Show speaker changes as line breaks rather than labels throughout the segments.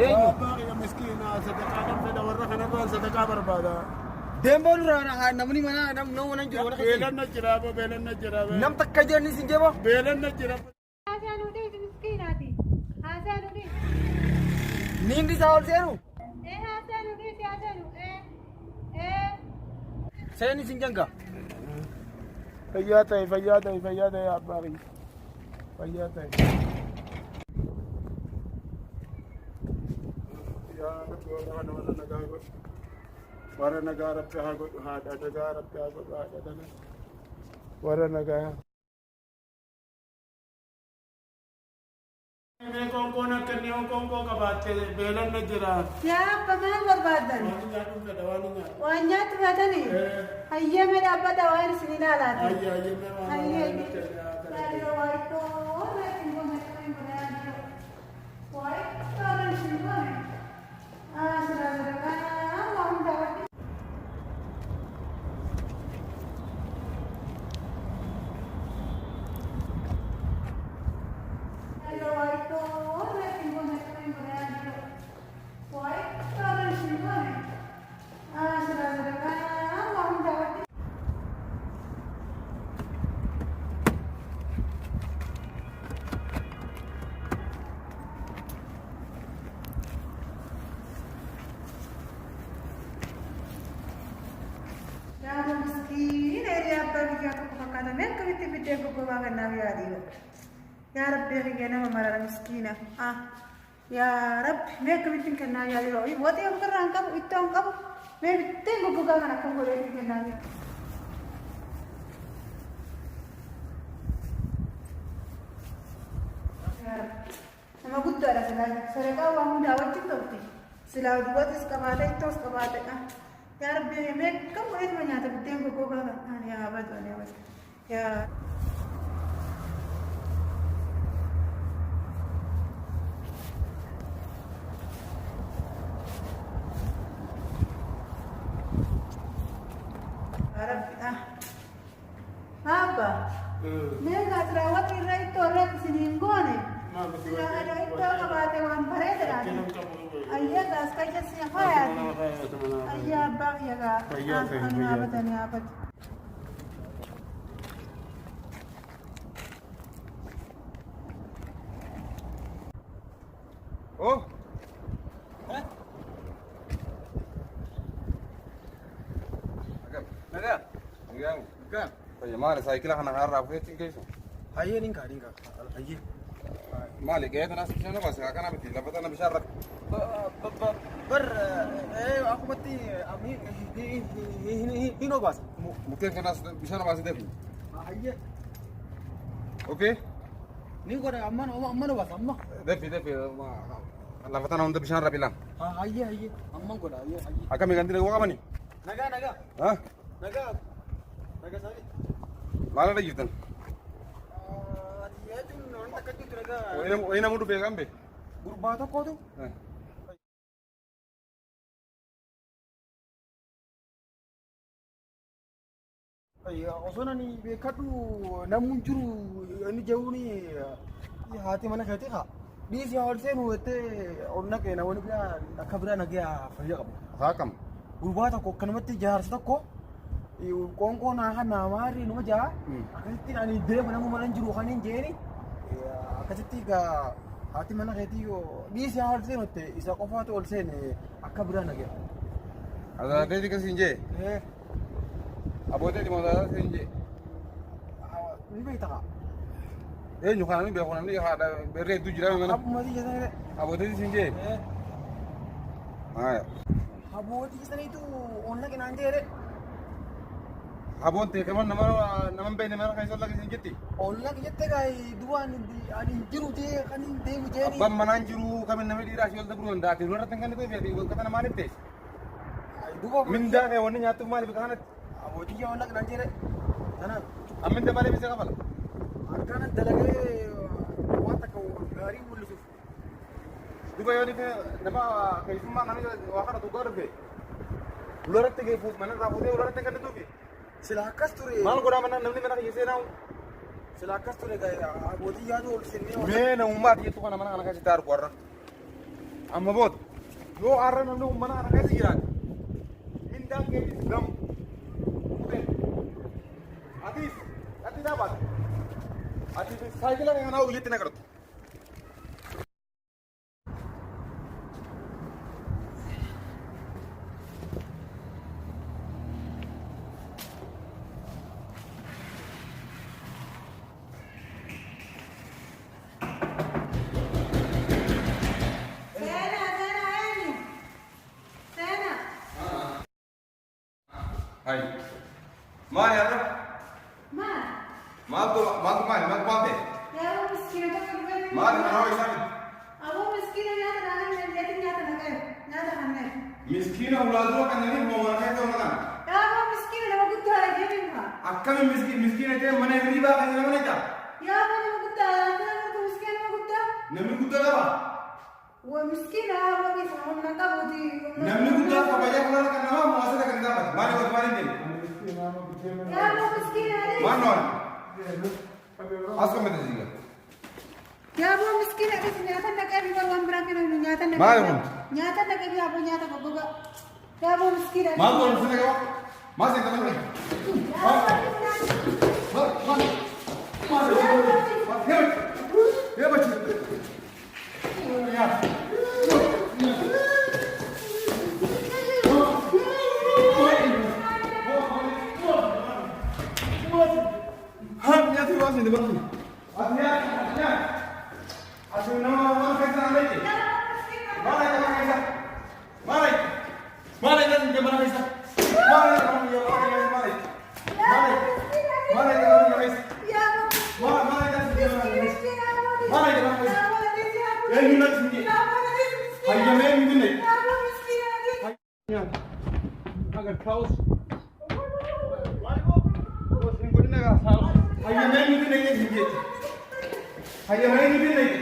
Eenyu?
Baay'ee ya miskiina sadaqaa kan fedha warra kanarraan sadaqaa barbaada.
Deemboon irraa namni mana nama nan jiru wala keessi.
Beelanna jira boo beelanna jira.
Nam takka jirni sin jebo.
Beelanna jira.
Haasaan udee miskiinaati. Haasaan udee.
Nindi isaa ol seenu.
Haasaan udee haasaan udee.
Seeni sin janga.
Fayyaa ta'e abbaa kiyya. Fayyaa ta'e. Yaa rabbi warra nagaa godhu. Warra nagaa rabbi haa godhu haadha nagaa rabbi haa godhu haadha nagaa. Warra nagaa. Konkoon akka inni konkoo qabaattee beelanna jira.
Yaa abba maal barbaadan?
Waan nyaatu fedha waan nyaatu.
Waan nyaatu fedhani? Hayyame dhaabbata waan isin ilaalaati.
Hayyame waan
Hayyame.
nyaatu.
يا ربي خلينا ما مرة مسكينة يا رب ميك بنتين كنا يا لي واتي أفكر عنكم إتهم كم مي بنتين بقولك أنا كم قولي كنا يا رب أنا قلت على سلام سرقة وهم دعوة تبتي سلام دوات إسكابات إتوس كابات يا ربي ميك كم قولي من يا تبتين بقولك أنا يا أبد أنا بس يا Apa? Nega terawat ira itu orang siningone. Sila ada itu kabate wan parede lagi. Ayah gas kaca siapa ya? Ayah bang ya ga. Anu apa?
Oh. Naga.
طيب مالي سايكل احنا هنعرف فين كيف
Hayye ninka. Hayye.
مالي جاي انا شنو بس انا بدي لفت انا بشرب
Bar aku mati hino bas.
ممكن كنا بشرب بس ده
Hayye.
اوكي
Ni ko da amma bas amma.
دفي لفت انا عند بشرب بلا
Hayye. Amma ko da hayye.
اكمل عندي وقا بني
Naga.
ها
Naga sari.
مالا ده جدا
Ya jun non takkan itu naga.
وين مودو بيغام بي
Gurbata ko tu. Osoo ani beekadhu namuun jiru inni jedhu ni haati mana keetii haa dhiisii ol seenu jettee ol naqee namoonni biraa akka biraa nagee fayyaa qabu.
هاكم
Gurbaa tokko akkanumatti jaarsa tokko qoonqoo naa naamaarri numa jaa akkasitti ani deemu namuu mana jiru kan hin jeeni akkasitti egaa haati mana keetii dhiisii ol seenu jettee isa qofaatu ol seene akka biraa nagee.
هذا ده كسينجي ابو ده ما سينجي
Ni beektaa?
ايه نو كان بيقول لي هذا بريد تجرا من
Abbumatti keessanii
ابو ده سينجي هاي
abbootii keessaniitu ol naqe naan jedhe.
ابو انت كمان نمر بين ما كان يصلك سينجتي
ol naqe jettee gaa duwwaan ani jiru ta'ee kan hin deemu jeeni.
ابا منان جرو كمان نمر دي راشي ولد برو انداتي نور تنكن كيف يدي كتنا ما نتيس
Duuba
من ده وني نياتو مالي بكانت
abbootii ol naqe naan jedhe. Kanaaf
امن ده مالي بيسا قبل
akkanat dalagee waan takka gaarii mul'isuuf.
duba yoo dhife nama keessummaa namni waa kana dhugaa dhufe ularratti geeffuuf mana irraa fuutee ularratti kan dhituufi
Sila akkas ture.
maal godhaa mana namni mana kiyya seenaa
Sila akkas ture gaa abbootii yaadu ol sennee.
mee namummaa xiyyeettu kana mana kana keessatti argu warra amma boot yoo arra namni ummana kana keessa jiraate hindaan keetis gamu atis ati dhaabaate ati saayikila kanaa hojjetti na gartu Hai. Mana ya? Mana tu mana?
Ya, miskin apa kerja?
Mana nak isap?
Abu miskin ya, orang yang jadi nyata nak.
Miskin awal tu kan ni mau mana itu mana?
Ya, abu miskin nama kita lagi ni mah.
Akka miskin itu mana riba kan mana itu?
Ya, abu nama kita, anda tu miskin nama kita.
Nampi kita apa?
Wah miskin abu ni sama nak budi.
Nampi kita apa aja kalau kan nama mau asal kan dapat. Mana buat mana ini?
Ya, abu miskin ada.
Mana? Asal mana juga?
Ya, abu miskin ada nyata nak kami bawa berangkat nyata nak.
Mana?
Nyata nak kami abu nyata bawa. Ya, abu miskin ada.
Mana orang sana kau? Masih teman ni. Ya, baca. Ya. Masih di bawah. Aslinya. Asli nama kaisa lagi. Mana kaisa? Mana yang mana kaisa? Mana yang mana? Mana yang kaisa?
Ya,
Mana yang
miskin ada.
Mana yang kaisa?
Ya,
Ini nak sini. Ayo main ini.
Ya, abu miskin ada.
Agar kaos. Ayo main ini lagi sikit. Ayo main ini lagi.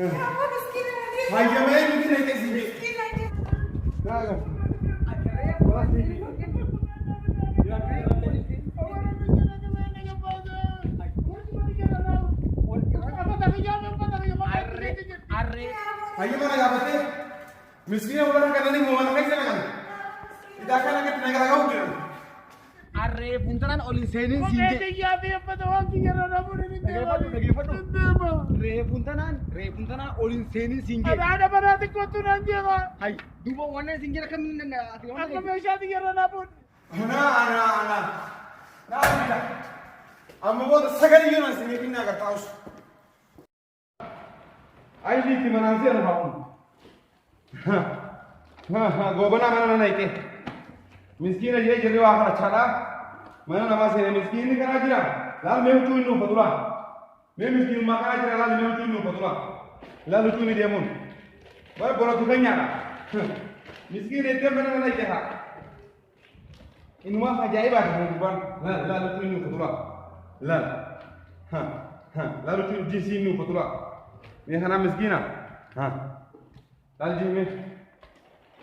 Abu miskin ada.
Ayo main ini lagi sikit.
Miskin ada.
Naga. Ayo mana dapat? Miskin orang kan ni mau mana kaisa kan? Tidak akan lagi tenaga kau tu.
Arre puntanan olin senin singe. Re puntanan olin senin singe.
Ada berarti kau tu nanti apa?
Hai, duba wane singe kan
Aku mesya tiga orang pun.
Ana. Nah, amma buat sekali juga nasi ni kena agak tahu. Ayo di mana sih orang bangun? Gobana mana naik ke? Miskin aja jadi wahana cara. Mana nama saya miskin ni kan aja. Lalu మేము చూinu పతులా. మేము miskin makan aja lalu మేము చూinu పతులా. Lalu చూini dia mun. Baru bola tu kanya. Miskin itu mana naik ke? Inwa ajaib ada bukan. Lalu చూinu పతులా. Lalu చూini di sini పతులా. Ni hana miskina. Lalu jimi.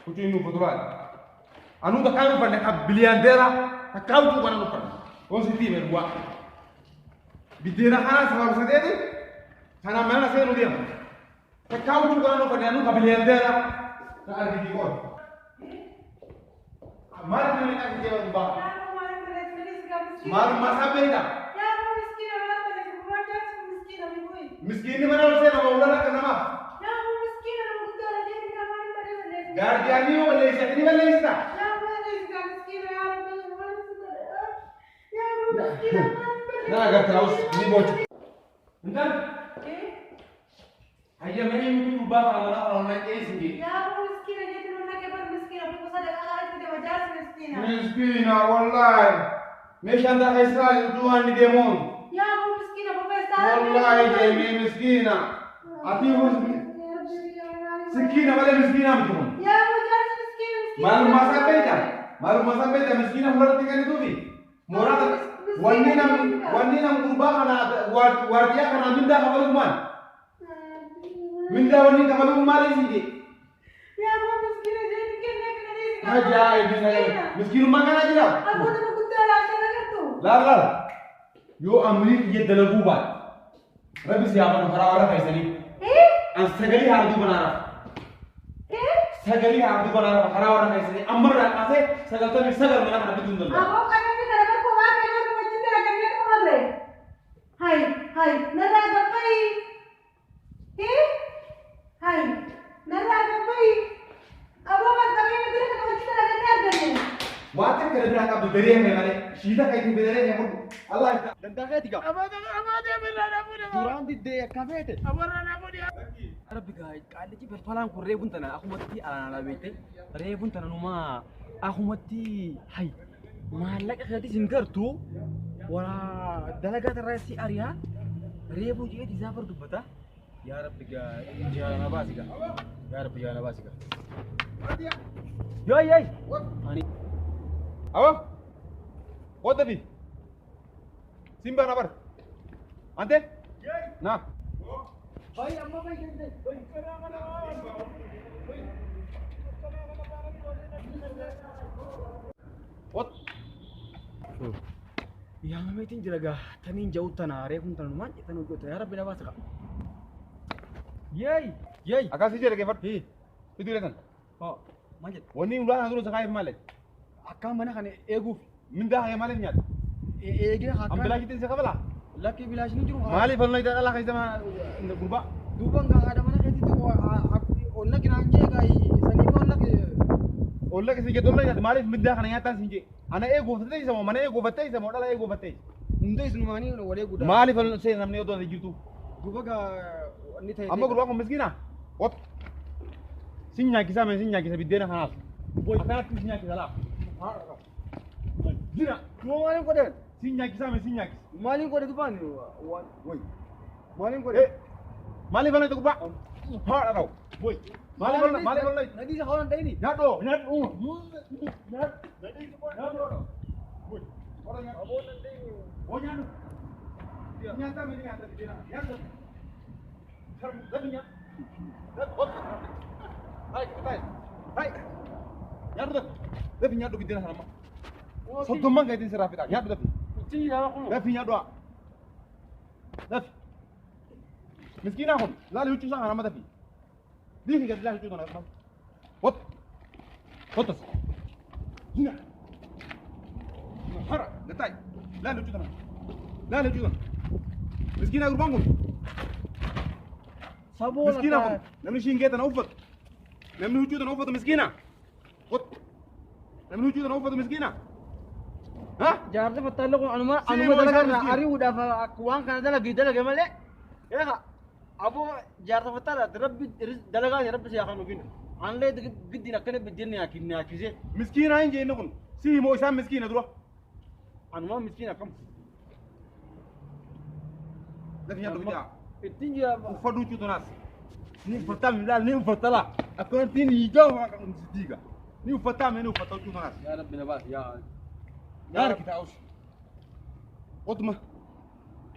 Kucinu patulah. Anu tak kau pandai biliandera, tak kau tu mana lupa. Kau siti merua. Bidera hana sama besar ni, hana mana saya nudiam. Tak kau tu mana lupa anu biliandera, tak ada di kau. Mana ni nak dia lupa. Mar masa beda.
Ya, abu miskin ada. Bukan miskin ada ni.
Miskin ni mana orang saya nama ular kan nama.
Ya, abu miskin ada kita lagi ni kamar pada ni.
Gardiani o Malaysia ni Malaysia.
Ya, abu miskin ada. Ya, abu miskin ada.
Nah agak terus ni bocor. Entah. Ayah mana yang mungkin ubah kalau naik ke sini.
Ya, abu miskin ada. Jadi mana kebar miskin. Abu pasal ada kalau kita wajar miskin.
Miskina wallahi. Meshan dah Israel Tuhan di demon.
Ya, abu miskin abu pasal.
Wallahi jadi miskina. Ati us sikina wala miskina betul.
Ya, abu jar miskin.
Malu masa beda miskina hulat tinggal itu bi. Murad wani nam ubah kana wardia kana minda kamal man. Minda wani kamal mari sini.
Ya, abu miskin ada. Jadi kena.
Aja ini miskin makan aja.
Abu nama kita lagi nak tu.
Lal. Yo amri ye dalagu ba. Rabi siapa nak harawara kaisa ni. An sagali hardu banara. سجلي عبد الله حراورة كيسني أمر رأسه سجلتني سجل من أنا بدون دلنا
أبو كذا كذا كوا كذا كوا جدا كذا كوا ده هاي نرى دبي إيه هاي نرى دبي أبو ما دبي كذا كوا جدا كذا كذا
واتر كذا بيرك عبد الدريه ماله شيدا كيسني بدريه يا مر الله
دندقة تيجا
أبدا بالله نبودي
دوران دي دي كافيته
أبدا نبودي
ربي قاعد قال لي بالفلان كل ريبون تنا أخوتي أنا بيتي ريبون تنا نما أخوتي هاي ما لك أخوتي سنكرتو ولا دلقات الرئيسي أريها ريبو جيت يسافر دبته يا ربي قاعد جانا باسكا يا ربي جانا باسكا ياي أني
أوه what the Simba nabar ante na
هاي أما ما يجي
what
يا ما ميتين جرجع تنين جاو تناري كن تنومان تنو كنت يا ربي نباسك ياي
akasi jere ke fat itu lekan
ها ما جت
woni ulah naduru sakai male
أكام mana kan egu
min dah ya male nyat
ege
am bila
hakkan
kitin sakabala
laki bilas ni juru
mali falna ida Allah kaisa ma gurba
duban ga ada mana kan itu onna kina anje ga sani onna ke
olla ke sinje dolla nyat mali min dah kana nyata sinje ana ego fatai sama mana ego fatai sama dala ego fatai
undai sunmani wale guda
mali falna sai namne odo da jirtu
duba ga ni tay
amma gurba ko miskina what sinya kisa bidena hanas boy akana sinya kisa la dina
mo malin ko den
sinya kisa
malin ko de duban woi malin ko de
eh mali falna to gurba ha raw boy mali falna
nadi sa hawan dai ni
nyat do nyat boy ora nyat
abo nan dai
oh nyat nyata mi nyata bidena nyat Dapinya. Hai, kai. Hai. Nyadu. Dapinya do bidena sama. Sodom man gaidin sira fita. Nyadu dapi.
ci ya ko
Dapi nyadu. Dapi. Miskina hon. La lu chusa sama dapi. Dini ga la chusa na. What? What? Hina. Hara, detai. La lu chusa. La lu chusa. Miskina urbangun.
sabo
مسكينة هم نمني شين جيت أنا أوفر نمني وجود أنا أوفر مسكينة قط نمني وجود أنا أوفر مسكينة ها
jarde fatallo ko anuma
Sini
anuma
mau
dalaga
sana miskin.
ari udah fa akuang kana dalaga dalaga male ya ka abo jarde fatala rabbi dalaga ya rabbi ya kanu bin anle giddi nakane bidin ya kinni akize
مسكينة إنجي إنكم سي مو إسام مسكينة دروح
anuma miskina kam
لكن يا دكتور
itinja
وفدوا وجود ناس نيم فتام لا نيم فتلا أكون تيني يجاو ما كان صديقة نيم فتام نيم فتوا وجود ناس
ya rabbi nabas ya
يا رك تاوش قط ما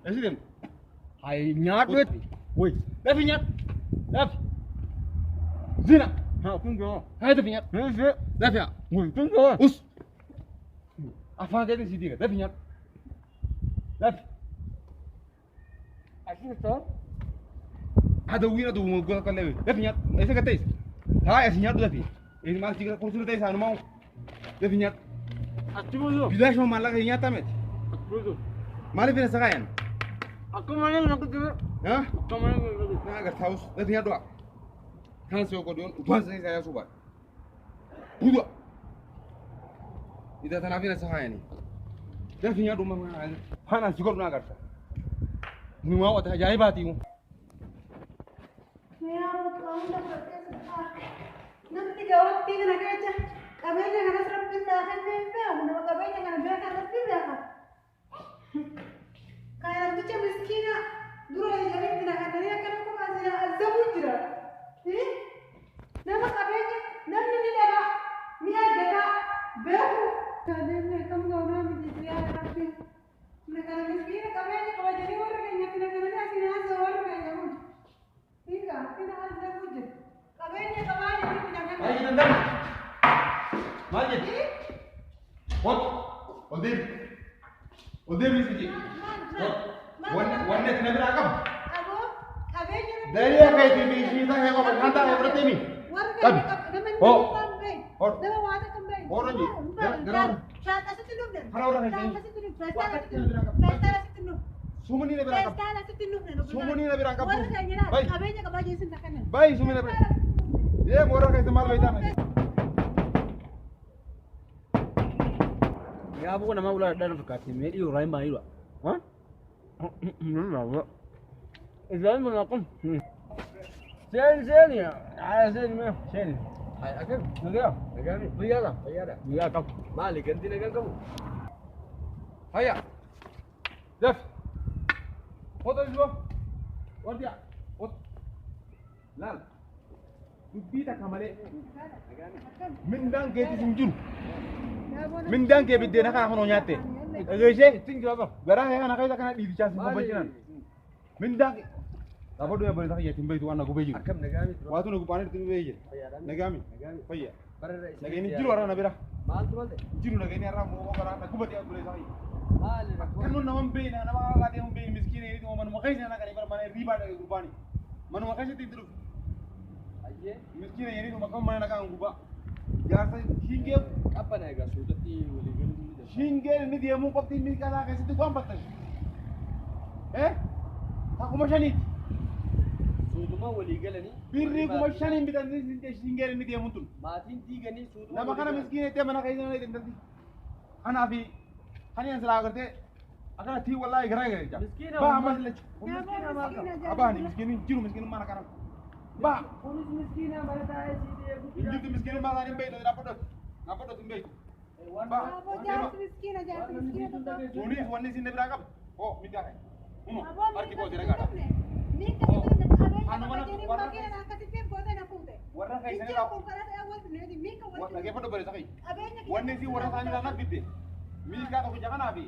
إيش
hay nyat wet
وي لا في نيات لا في زينة
ha kun go
هذا في نيات
he
لا في
woi kun go
أس أفهم كده صديقة لا في نيات لا في
asin to
هذا وين هذا وين قال لي لا في نيات إيش كتيس هاي إيش نيات لا في إيه ما تيجي كورسون تيس أنا ما لا في نيات
atibuzo
بلاش ما مالك نيات تامت
atibuzo
ما لي فينا سكاين
aku mana nak ke
ها
aku mana nak
ما أقدر تاوس لا في نيات دوا كان سوى كوديون وبس إيه يا سوبر بودو إذا تنافينا سكايني لا في نيات دوما ما أنا سيقول ما أقدر نما وتها جاي باتي مو
Ya Allah, kamu dah berkata nanti gawat tinggal nak aja. Kabelnya kan serap pindah kan pindah, nama kabelnya kan biar kan pindah kan. Kayak tu cuma miskina, dulu aja jadi pindah kan dia kan kau masih azab ujra. Nama kabelnya, nama ni dah, miar dah, beru. Kabelnya kamu gak nak menjadi dia tapi. Mereka miskina kabelnya kalau jadi orang yang pindah kan dia asli asal orang yang jamu. Tiga, tidak ada wujud. Kabelnya kemana ini pindah
Ayo
kan?
nendang. Majid. What? Odim. Odim isi. One net nabi rakam.
Abu, kabelnya.
Dari apa itu isi kita yang kau berkata berarti ini.
Warga, nama
Oh.
kambing.
Oh.
Nama wata kambing.
Oh, Raji. Gara-
Saat asal tinuk dan.
Hara orang ini.
Saat asal tinuk. Pesta
Wakat
asal
kena
tinuk.
berangkat.
Pesta asal tinuk.
Sumuni na berangkap.
Pesta asal tinuk dan.
Sumuni na berangkap.
Wala kanya na.
Bay.
Kabenya kabaja isin takanan.
Bay, sumuni na berangkap. Ye, mora kayo sa malbay tama.
Ya buku nama ular dan fakati me iyo rai mai wa. Ha? Idan mun akum. Sen ya. Sen me. Sen.
Hai akan,
Nagaya.
negara bayar dah.
Ya kau.
Malik ganti negara kamu.
Haya. Def. Foto dulu. Wardia. Ot. Lal. Dubita kamale. Min dan ke ti sinjun. Min dan ke bidde naka hono nyate. Egeje tingi baba. Gara ya na kaita kana di chas mo bajinan. Min dan apa do ya bari tak ya timbe tu ana go beji.
Akan negara itu.
Watu no go panir timbe beji. Nagami. Faya. Naga ini jiru ara na bira.
Mal tu mal deh.
Jiru naga ini ara mo gara na kubati agule sai.
Mal ni aku.
Kan na mambe na na ba ga de mambe miskin ini mo man mo kaisa na kani mana riba da gurbani. Man mo kaisa tidru.
Aye.
Miskin ini mo makam mana ka nguba. Ya sa hinge
Apa negara sudah ti boleh ganti.
hinge ni dia mo pati mi kala kaisa tu kam patas. Aku mashani.
Sudah mah boleh galani.
Birri ko mashani bidan ni hinge ni dia muntun.
Matin tiga ni sudah.
Na makana miskin te mana kaisa na idan ana fi hani an sala garte akana ti wallahi gara gara
Miskin
ba
apa?
amal abani miskin jiru miskin mana kana ba
Polis miskin yang pada saya sih dia.
Injil miskin ma dani mbey do rapodo tumbe ba
Abo jahat miskin aja miskin tu.
Juni wonni sinne birakam oh mi gahe uno
Abo
arki ko dira gada
Ni kasi tu nak
Ano mana-
jadi
warna-
pakai nak kasi pun boleh nak pun.
warna kai sene
Ini
da
aku kalau saya awal ni di mika
warna ge fodo bare sakai
Abenya
wonni si warna sani da nabide mi ka to jagana bi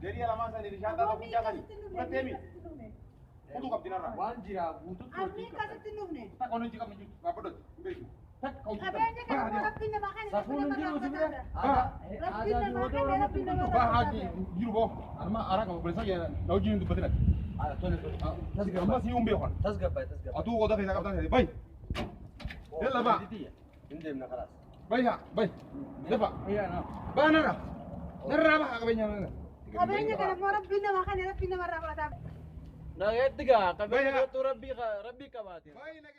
dari ala masa ni shanta to jagani batemi kudu kap dinara
Wan jira butut.
Ami kasi tinuk ni.
tak kono jikam ni rapodo tumbe tak kau
Abenya kan orang pindah makan.
Sapuluh jiru sebenarnya.
Ah.
Ada dua orang nak pindah.
ba haji jiru bo arma ara ka bare sakai na ujin tu badina
Ada tuan itu.
tasga amma si umbe khon
Tas gapa, tas gapa.
atu goda kai sakap tan bay Yalla ba.
Ini nak keras.
bay ha bay defa
Iya no.
ba nara nara ba ka benya
Abenya kan orang pindah makan dia pindah marah.
Nah, ya tiga.
Baik, ya.
Kami tu Rabbi ka batin.
bay na